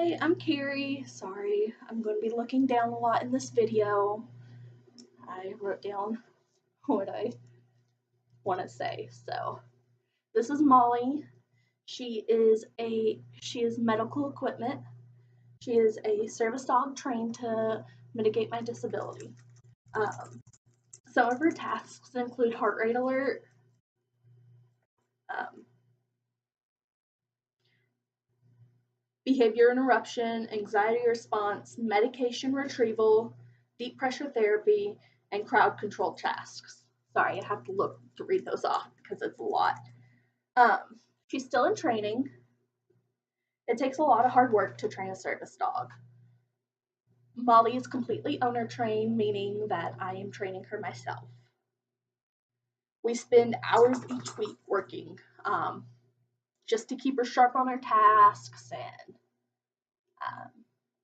Hi, I'm Carrie. Sorry, I'm going to be looking down a lot in this video. I wrote down what I want to say. So, this is Molly. She is medical equipment. She is a service dog trained to mitigate my disability. Um, some of her tasks include heart rate alert, um, behavior interruption, anxiety response, medication retrieval, deep pressure therapy, and crowd control tasks. Sorry, I have to look to read those off because it's a lot. She's still in training. It takes a lot of hard work to train a service dog. Molly is completely owner trained, meaning that I am training her myself. We spend hours each week working just to keep her sharp on her tasks and um,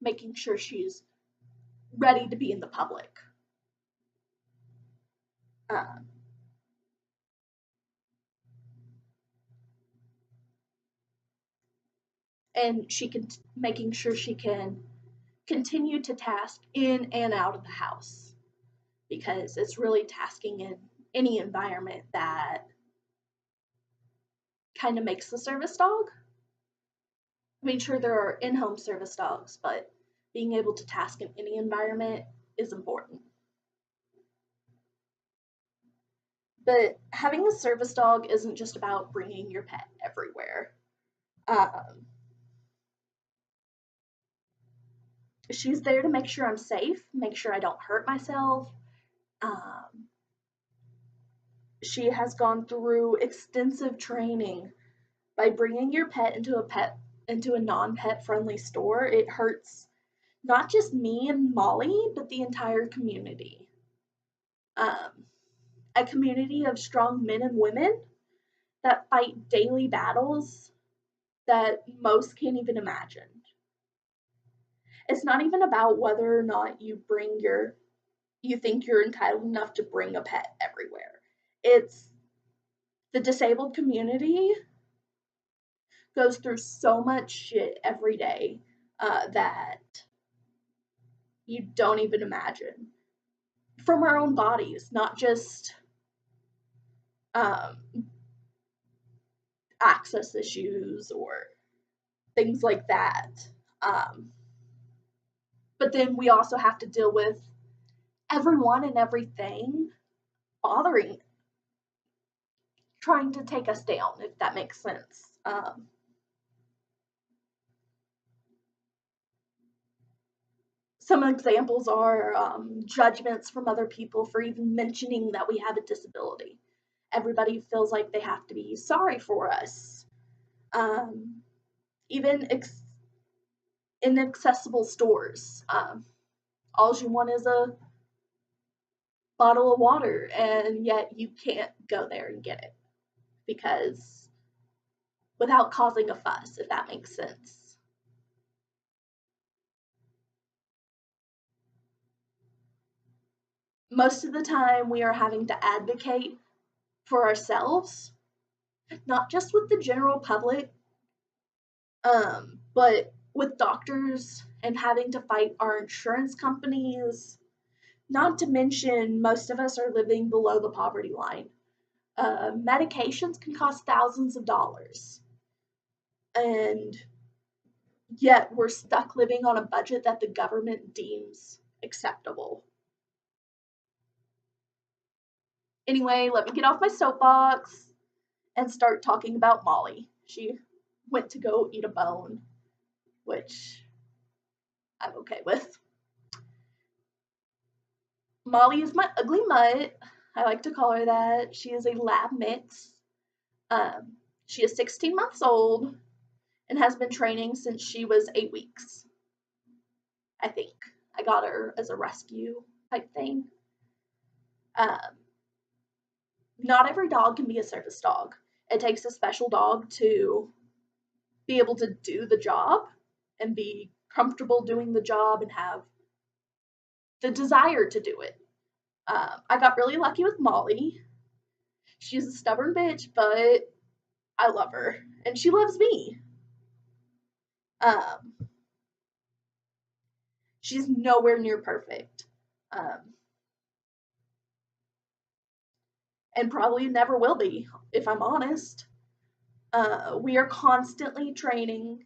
making sure she's ready to be in the public. Um, and making sure she can continue to task in and out of the house because it's really tasking in any environment that kind of makes the service dog. I mean, sure, there are in-home service dogs, but being able to task in any environment is important. But having a service dog isn't just about bringing your pet everywhere. She's there to make sure I'm safe, make sure I don't hurt myself. Um, she has gone through extensive training. By bringing your pet into a non-pet friendly store, it hurts not just me and Molly, but the entire community. Um, a community of strong men and women that fight daily battles that most can't even imagine. It's not even about whether or not you think you're entitled enough to bring a pet everywhere. It's the disabled community goes through so much shit every day that you don't even imagine. From our own bodies, not just um, access issues or things like that. Um, but then we also have to deal with everyone and everything bothering, trying to take us down, if that makes sense. Some examples are judgments from other people for even mentioning that we have a disability. Everybody feels like they have to be sorry for us. Even inaccessible stores. All you want is a bottle of water, and yet you can't go there and get it because without causing a fuss, if that makes sense. Most of the time, we are having to advocate for ourselves, not just with the general public, but with doctors and having to fight our insurance companies. Not to mention, most of us are living below the poverty line. Medications can cost thousands of dollars, and yet we're stuck living on a budget that the government deems acceptable. Anyway, let me get off my soapbox and start talking about Molly. She went to go eat a bone, which I'm okay with. Molly is my ugly mutt. I like to call her that. She is a lab mix. She is 16 months old and has been training since she was 8 weeks. I think I got her as a rescue type thing. Not every dog can be a service dog. It takes a special dog to be able to do the job and be comfortable doing the job and have the desire to do it. I got really lucky with Molly. She's a stubborn bitch, but I love her, and she loves me. Um, She's nowhere near perfect. And probably never will be, if I'm honest. We are constantly training.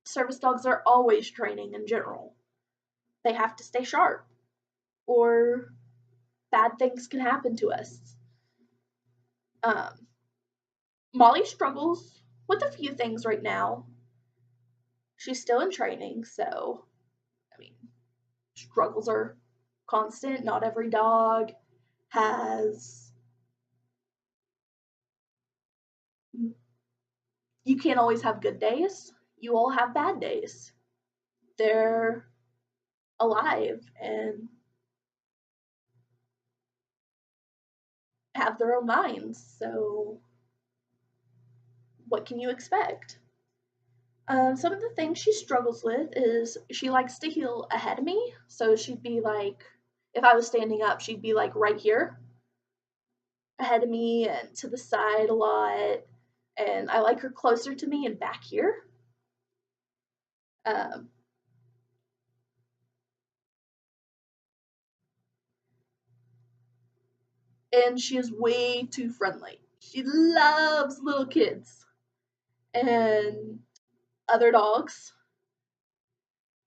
Service dogs are always training in general. They have to stay sharp, or bad things can happen to us. Um, Molly struggles with a few things right now. She's still in training, so, I mean, struggles are constant. Not every dog has. You can't always have good days. You all have bad days. They're alive and have their own minds, so what can you expect? Some of the things she struggles with is she likes to heel ahead of me. So she'd be like, if I was standing up, she'd be like right here ahead of me and to the side a lot. And I like her closer to me and back here. Um, and she is way too friendly. She loves little kids and other dogs.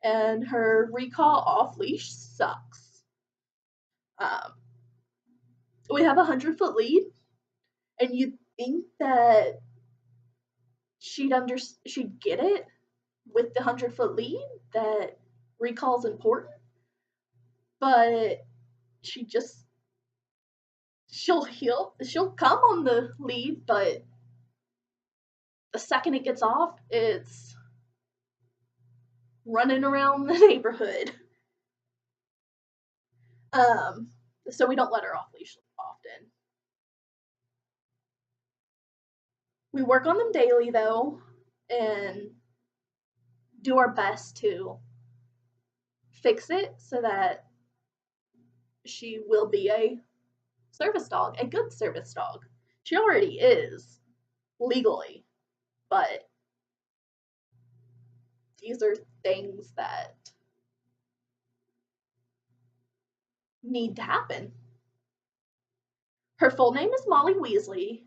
And her recall off leash sucks. Um, we have 100-foot lead, and you'd think that she'd get it with the 100-foot lead that recall's important, but she just she'll come on the lead, but the second it gets off, it's running around the neighborhood. Um, so we don't let her off leash often. We work on them daily though, and do our best to fix it so that she will be a service dog, a good service dog. She already is legally, but these are things that need to happen. Her full name is Molly Weasley.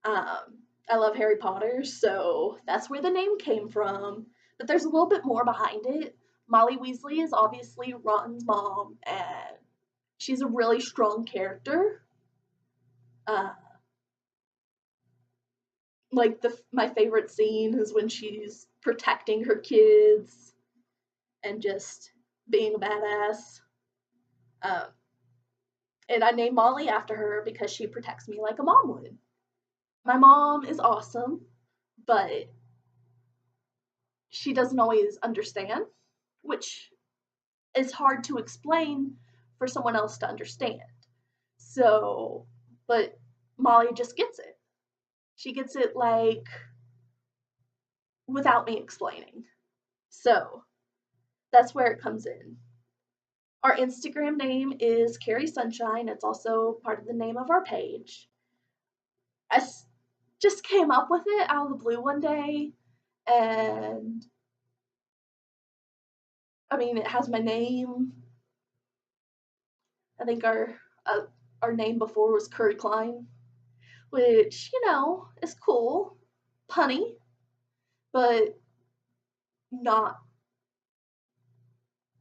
I love Harry Potter, so that's where the name came from. But there's a little bit more behind it. Molly Weasley is obviously Ron's mom, and she's a really strong character. Uh, like my favorite scene is when she's protecting her kids and just being a badass. Um, and I named Molly after her because she protects me like a mom would. My mom is awesome, but she doesn't always understand, which is hard to explain for someone else to understand. So, but Molly just gets it. She gets it like without me explaining. So, that's where it comes in. Our Instagram name is Carrie Sunshine. It's also part of the name of our page. I just came up with it out of the blue one day, and I mean, it has my name. I think our name before was Curry Klein, which is cool, punny, but not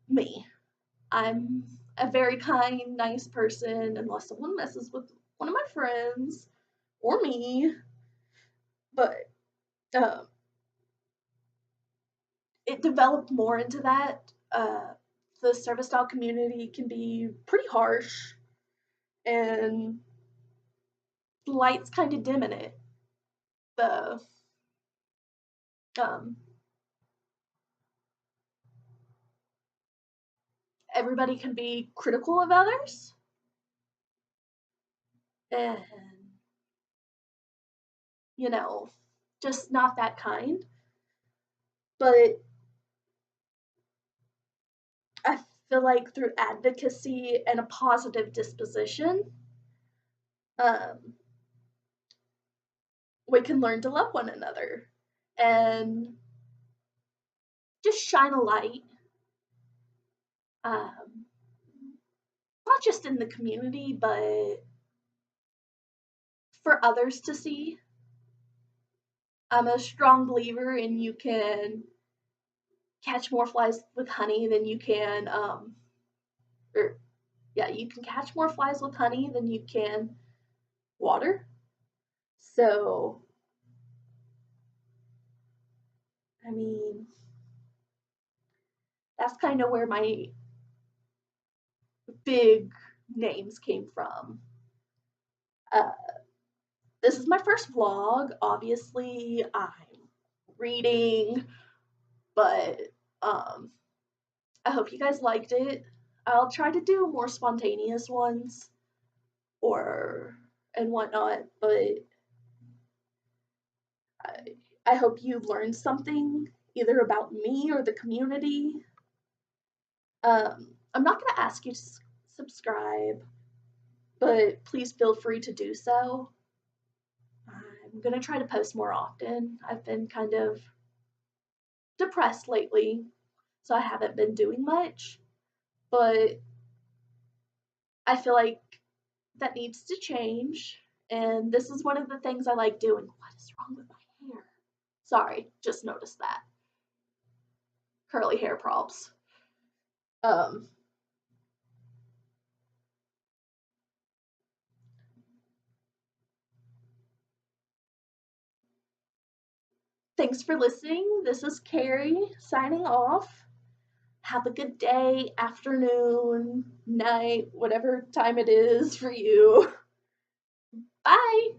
me. I'm a very kind, nice person unless someone messes with one of my friends or me. But um, it developed more into that. The service dog community can be pretty harsh, and the light's kind of dim in it. The um, everybody can be critical of others, and you know, just not that kind. But I feel like through advocacy and a positive disposition, um, we can learn to love one another and just shine a light not just in the community, but for others to see. I'm a strong believer in you can catch more flies with honey than you can, or yeah, you can catch more flies with honey than you can water. So, I mean, that's kind of where my big names came from. Uh, this is my first vlog. Obviously, I'm reading, but um, I hope you guys liked it. I'll try to do more spontaneous ones or and whatnot, but I, I hope you've learned something either about me or the community. I'm not going to ask you to subscribe, but please feel free to do so. I'm going to try to post more often. I've been kind of depressed lately, so I haven't been doing much, but I feel like that needs to change. And this is one of the things I like doing. What is wrong with my hair? Sorry, just noticed that. Curly hair props. Um, Thanks for listening. This is Carrie signing off. Have a good day, afternoon, night, whatever time it is for you. Bye.